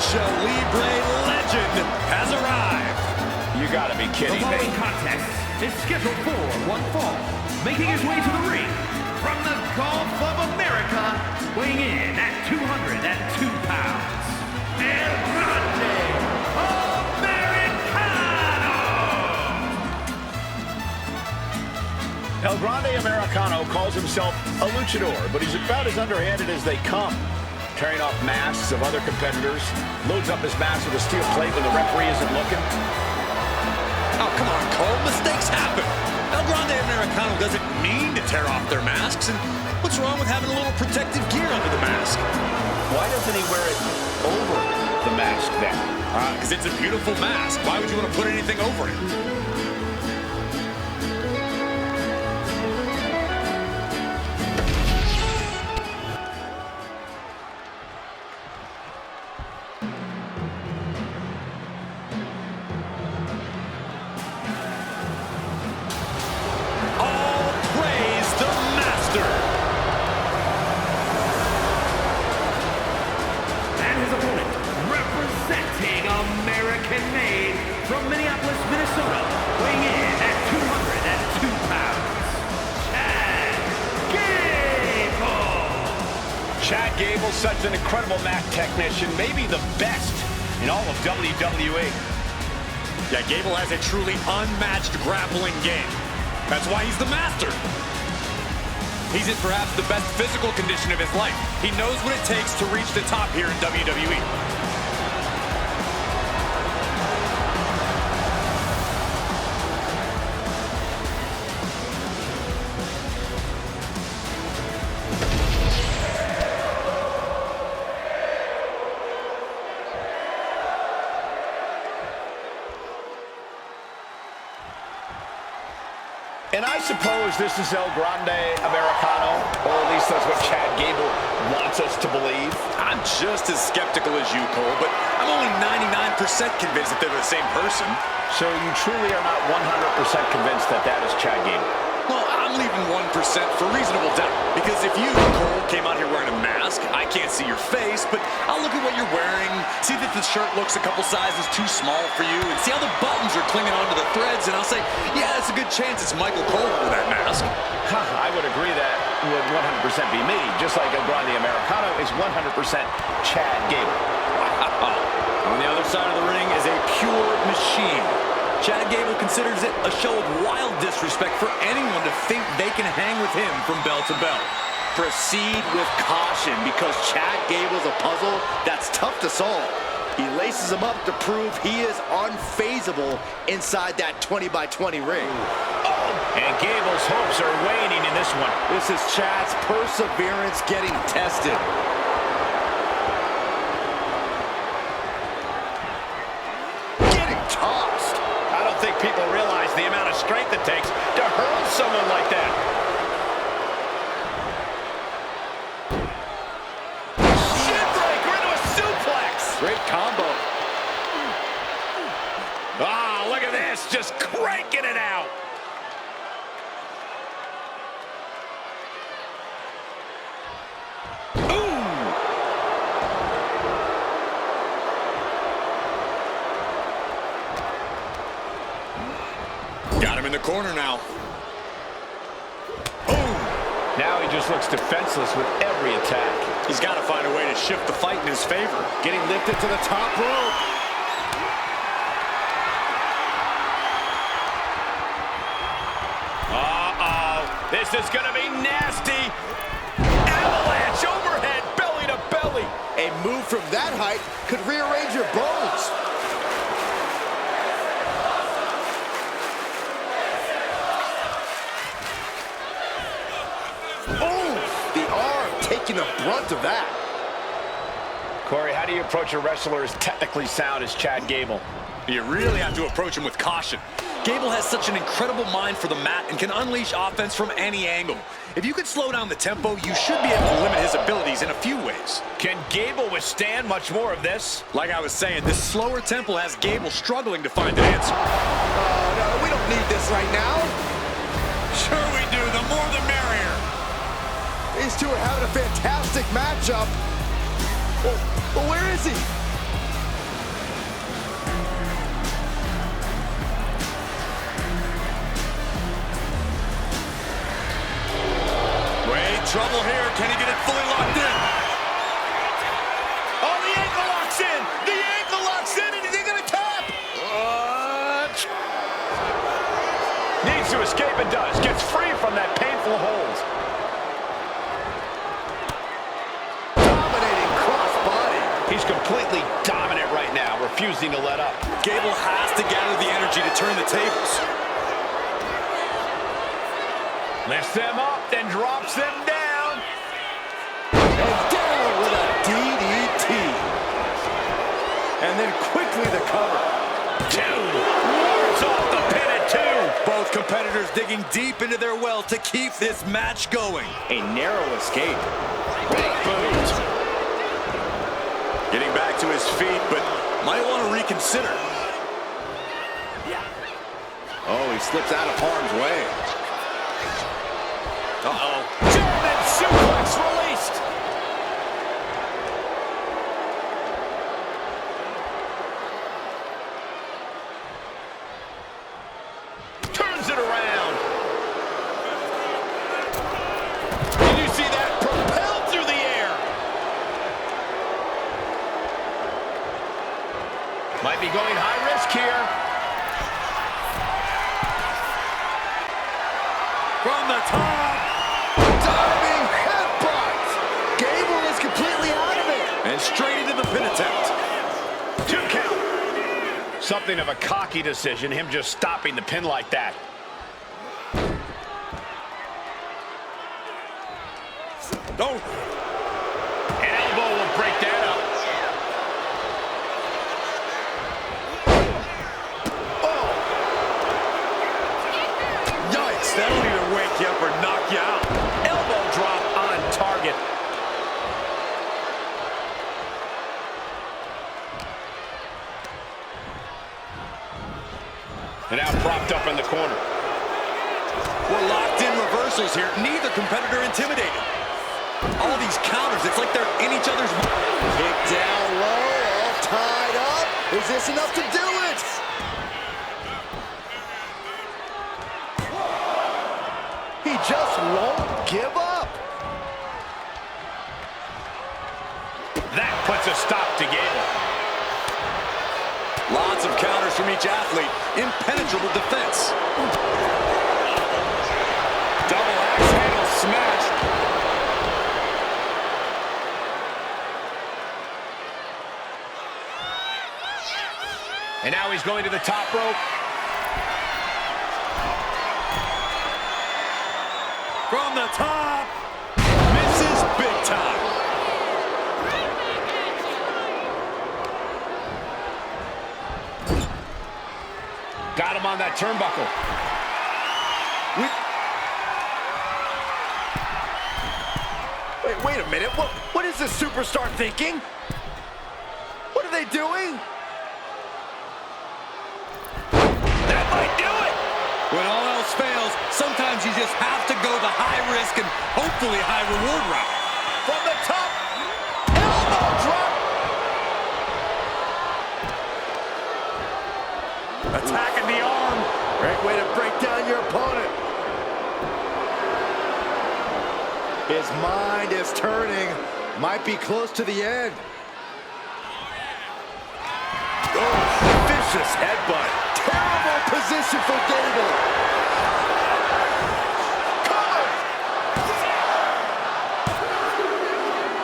Lucha Libre legend has arrived. You gotta be kidding me. The following contest is scheduled for one fall. Making his way to the ring from the Gulf of America, weighing in at 202 pounds, El Grande Americano! El Grande Americano calls himself a luchador, but he's about as underhanded as they come. Tearing off masks of other competitors, loads up his mask with a steel plate when the referee isn't looking. Oh, come on, Cole. Mistakes happen. El Grande Americano doesn't mean to tear off their masks. And what's wrong with having a little protective gear under the mask? Why doesn't he wear it over the mask then? Because it's a beautiful mask. Why would you want to put anything over it? American-made from Minneapolis, Minnesota, weighing in at 202 pounds, Chad Gable! Chad Gable, such an incredible mat technician, maybe the best in all of WWE. Yeah, Gable has a truly unmatched grappling game. That's why he's the master. He's in perhaps the best physical condition of his life. He knows what it takes to reach the top here in WWE. And I suppose this is El Grande Americano, or at least that's what Chad Gable wants us to believe. I'm just as skeptical as you, Cole, but I'm only 99% convinced that they're the same person. So you truly are not 100% convinced that that is Chad Gable? Well, I'm leaving 1% for reasonable doubt. Because if you, Cole, came out here wearing a mask, I can't see your face, but I'll look at what you're wearing, see that the shirt looks a couple sizes too small for you, and see how the buttons are clinging onto the threads, and I'll say, yeah, it's a good chance it's Michael Cole under that mask. I would agree that would 100% be me, just like El Grande Americano is 100% Chad Gable. Wow. On the other side of the ring is a pure machine. Chad Gable considers it a show of wild disrespect for anyone to think they can hang with him from bell to bell. Proceed with caution, because Chad Gable's a puzzle that's tough to solve. He laces him up to prove he is unfazable inside that 20-by-20 ring. And Gable's hopes are waning in this one. This is Chad's perseverance getting tested. Getting tossed. I don't think people realize the amount of strength it takes to hurl someone like that. Shitbreaker into a suplex. Great combo. Ah, look at this, just cranking it out. Got him in the corner now. Now he just looks defenseless with every attack. He's got to find a way to shift the fight in his favor. Getting lifted to the top rope. Uh-oh, this is gonna be nasty. Avalanche overhead, belly to belly. A move from that height could rearrange your bones. The arm taking the brunt of that. Corey, how do you approach a wrestler as technically sound as Chad Gable? You really have to approach him with caution. Gable has such an incredible mind for the mat and can unleash offense from any angle. If you could slow down the tempo, you should be able to limit his abilities in a few ways. Can Gable withstand much more of this? Like I was saying, this slower tempo has Gable struggling to find an answer. Oh, no, we don't need this right now. Sure we do. The more the merrier. These two are having a fantastic matchup. But where is he? trouble here. Can he get it fully locked in? Oh, the ankle locks in. The ankle locks in, and is he going to tap? Needs to escape and does. Gets free from that painful hold. Dominating cross-body. He's completely dominant right now, refusing to let up. Gable has to gather the energy to turn the tables. Lifts them up, then drops them down. And down with a DDT. And then quickly the cover. 2. Wards off the pin at 2. Both competitors digging deep into their well to keep this match going. A narrow escape. Big boot. Getting back to his feet, but might want to reconsider. Oh, he slips out of harm's way. Uh-oh. German suplex released. Turns it around. Did you see that? Propelled through the air. Might be going high risk here. From the top. Diving headbutt. Gable is completely out of it. And straight into the pin attempt. 2 count. Something of a cocky decision, him just stopping the pin like that. Oh. An elbow will break that up. Oh. Yikes, that'll either wake you up or knock you out. Elbow drop on target. And now propped up in the corner. We're locked in reversals here. Neither competitor intimidated. All these counters, it's like they're in each other's... Kick down low, all tied up. Is this enough to do it? He just won't give up. That puts a stop to Gable. Lots of counters from each athlete. Impenetrable defense. Double axe handle smashed. And now he's going to the top rope. From the top. Misses big time. Got him on that turnbuckle. Wait a minute. What is this superstar thinking? What are they doing? That might do it. When all else fails, sometimes you just have to go the high risk and hopefully high reward route. From the top. Elbow drop. Attacking the arm. Great way to break down your opponent. His mind is turning. Might be close to the end. Oh, vicious headbutt. Terrible position for Gable.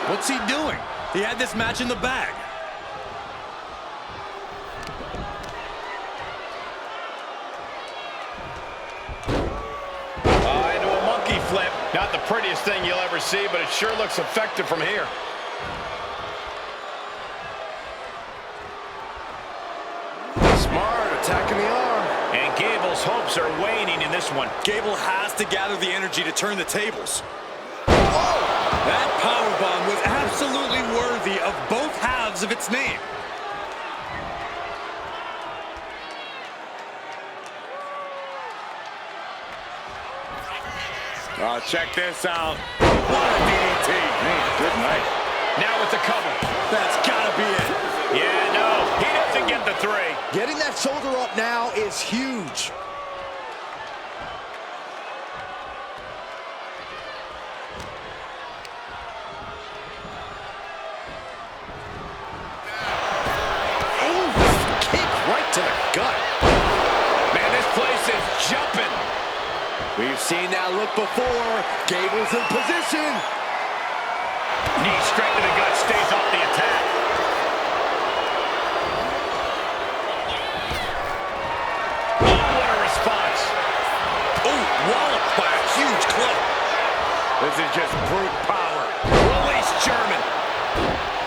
What's he doing? He had this match in the bag. Into a monkey flip. Not the prettiest thing you'll ever see, but it sure looks effective from here. Smart, attacking the arm. And Gable's hopes are waning in this one. Gable has to gather the energy to turn the tables. That powerbomb was absolutely worthy of both halves of its name. Oh, check this out. What a DDT. Man, good night. Now with the cover. That's gotta be it. Yeah, no, he doesn't get the 3. Getting that shoulder up now is huge. seen that look before. Gable's in position. Knee straight to the gut, stays off the attack. Oh, what a response. Oh, walloped by a huge club. This is just brute power. Release German.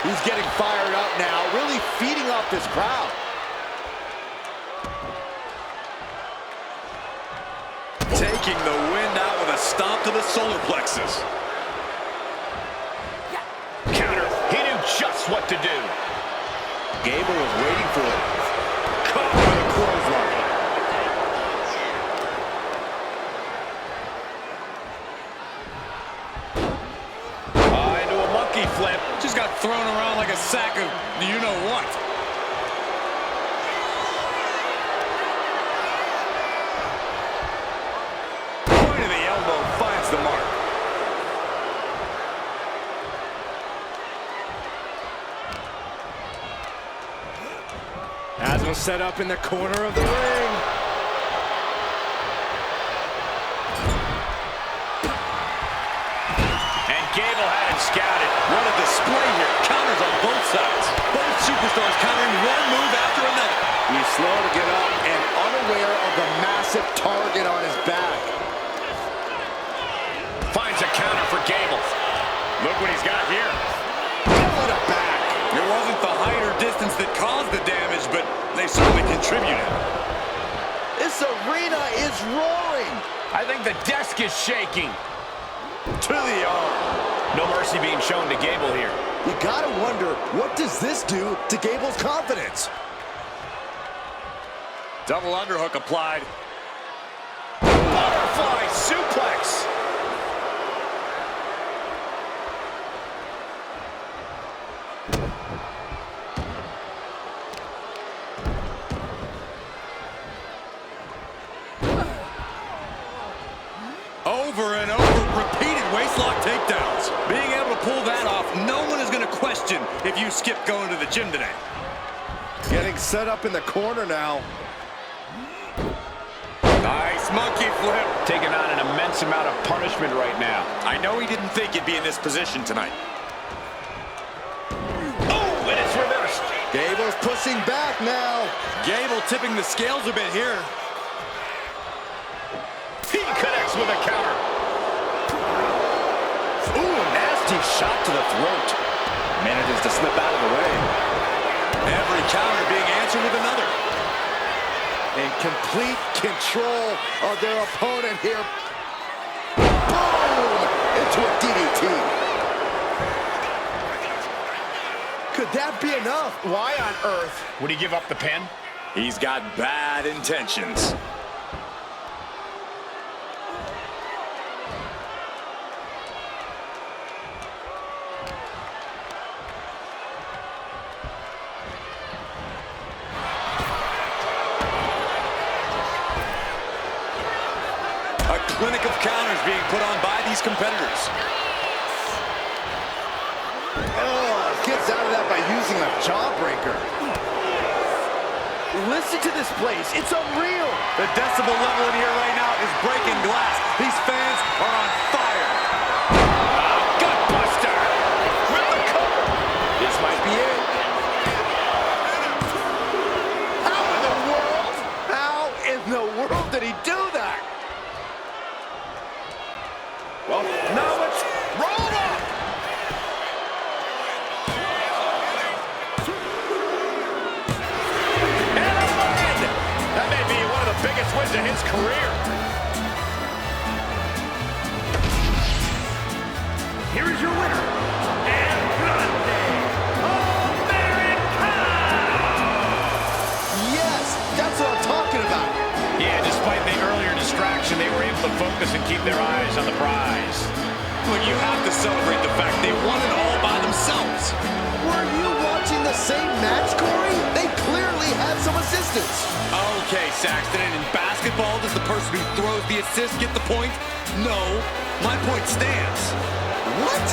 He's getting fired up now, really feeding off this crowd. Taking the wind out with a stomp to the solar plexus. Counter. He knew just what to do. Gable was waiting for it. Caught with a clothesline. Into a monkey flip. Just got thrown around like a sack of you-know-what. Point of the elbow finds the mark. Has him set up in the corner of the ring. And Gable had it scouted. What a display here. Counters on both sides. Both superstars countering one move after another. He's slow to get up and unaware of the massive target on his back. Finds a counter for Gable. Look what he's got here. What a back. It wasn't the height or distance that caused the damage, but they certainly contributed. This arena is roaring. I think the desk is shaking. To the arm. No mercy being shown to Gable here. You gotta wonder, what does this do to Gable's confidence? Double underhook applied. Butterfly suplex. Over and over, repeated waistlock takedowns. Being able to pull that off, no one is going to question if you skip going to the gym today. Getting set up in the corner now. Nice monkey flip. Taking on an immense amount of punishment right now. I know he didn't think he'd be in this position tonight. Oh, and it's reversed. Gable's pushing back now. Gable tipping the scales a bit here. He connects with a counter. Ooh, nasty shot to the throat. Manages to slip out of the way. Every counter being answered with another. In complete control of their opponent here. Boom! Into a DDT. Could that be enough? Why on earth would he give up the pin? He's got bad intentions. A clinic of counters being put on by these competitors. Oh, gets out of that by using a jawbreaker. Listen to this place. It's unreal. The decibel level in here right now is breaking glass. These fans are on fire. Gutbuster with the cover. This might be it. How in the world? How in the world did he do that? Well, now let's roll up. And a win! That may be one of the biggest wins of his career. Here is your winner, and Grande Americano! Yes, that's what I'm talking about. Yeah, despite the earlier distraction, they were able to focus and keep their eyes on the prize. But you have to celebrate the fact they won it all by themselves. Were you watching the same match, Corey? They clearly had some assistance. Okay, Saxton, and in basketball, does the person who throws the assist get the point? No, my point stands. What?